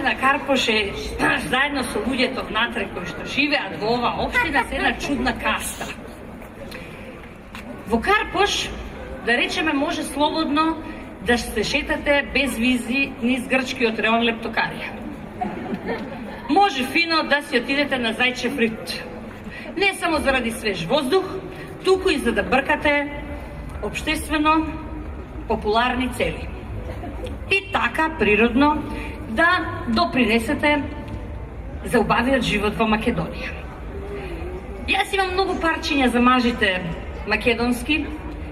на Карпош е заедно со луѓето внатре кои што живеат во оваа општина се една чудна каста. Во Карпош, да речеме, може слободно да се шетате без визи низ грчкиот реон Лептокарија. Може фино да си отидете на Зајчев рит. Не само заради свеж воздух, туку и за да бркате општествено популарни цели. И така, природно, да допринесете за убавиот живот во Македонија. Јас имам многу парчиња за мажите македонски,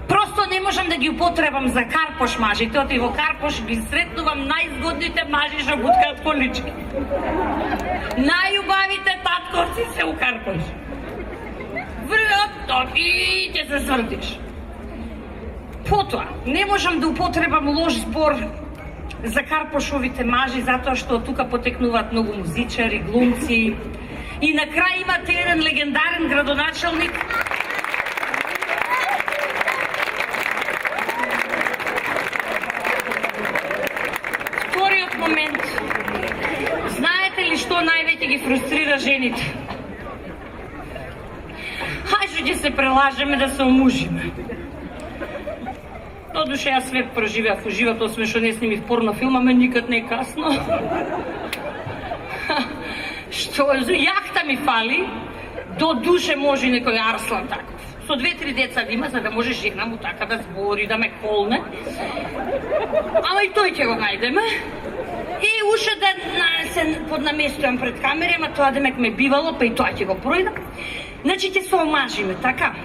просто не можам да ги употребам за Карпош мажите, оти во Карпош ги сретнувам најзгодните мажи што буткаат колички. Најубавите татковци се у Карпош. Врато и ќе се свртиш. Потоа, не можам да употребам лош збор за Карпошовите мажи, затоа што тука потекнуваат многу музичари, глумци. И на крај имате еден легендарен градоначалник. Вториот момент. Знаете ли што највеќе ги фрустрира жените? Хајде ќе се прелажеме да се омужиме. Додуше, јас све проживеав во живот, освен што не снимив порно филм, ама никад не е касно. Што, јахта ми фали, до душе може некој Арслан таков. Со 2-3 деца да има, за да може жена му така да збори, да ме колне. Ама и тој ќе го најдеме. И уште да се поднаместувам пред камери, ама тоа демек ме бивало, па и тоа ќе го пројдам. Значи ќе се омажиме, така?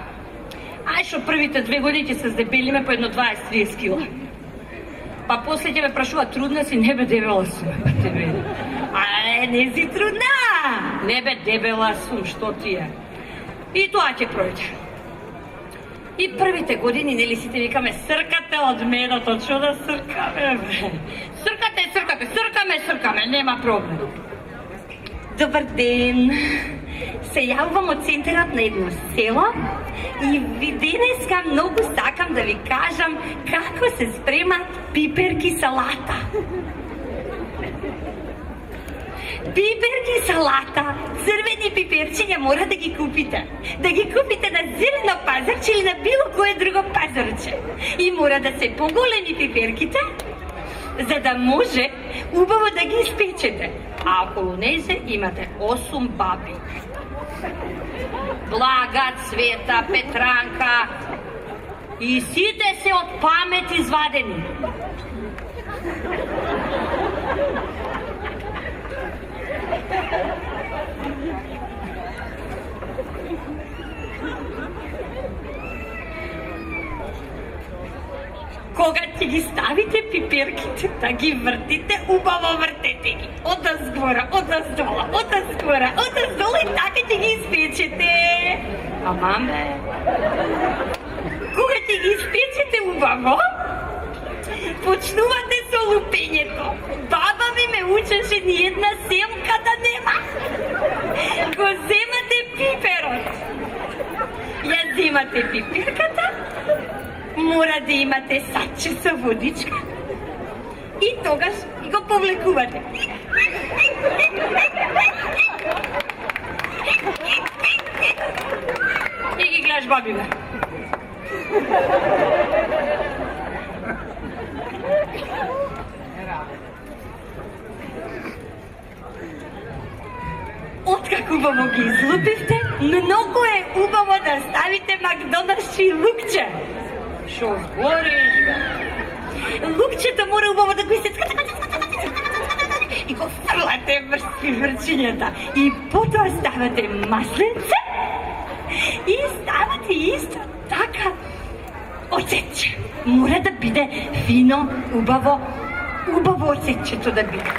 Ај што првите 2 години ќе се здебелиме по едно 20-30 кила. Па после ќе ме прашува, трудна си? Не бе, дебела сум. Не си трудна! Не бе, дебела сум, што ти е? И тоа ќе пројде. И првите години, нели сите викаме, сркате од медото, што да сркаме, бе? Сркаме, нема проблем. Добар ден! Се јавувам од центарот на едно село и ви денеска многу сакам да ви кажам како се спремат пиперки салата. Пиперки салата, црвени пиперчиња мора да ги купите. Да ги купите на зелено пазарче или на било кое друго пазарче. И мора да се поголеми пиперките, за да може убаво да ги испечете. А околу незе имате 8 баби. Блага, Цвета, Петранка и сите се од памет извадени. Кога ќе ги ставите пиперките, да ги вртите, убаво вртете ги. Одазгора, одоздола, одазгора, одоздола и така ќе ги испечете. Амаме. Кога ќе ги испечете убаво, почнувате со лупењето. Баба ми ме учеше ни една семка да нема. Го земате пиперот. Ја земате пиперката, мора да имате саче со водичка и тогаш го повлекувате. И ги гледаш бабина. Откако убаво ги излупивте, многу е убаво да ставите макдоналдски лукче. Шо збориш, бе? Лукчето мора убаво да го изцецкате и го фрлате врчињата. И потоа ставате масленце и ставате исто така оцетче. Мора да биде фино, убаво оцетчето да биде.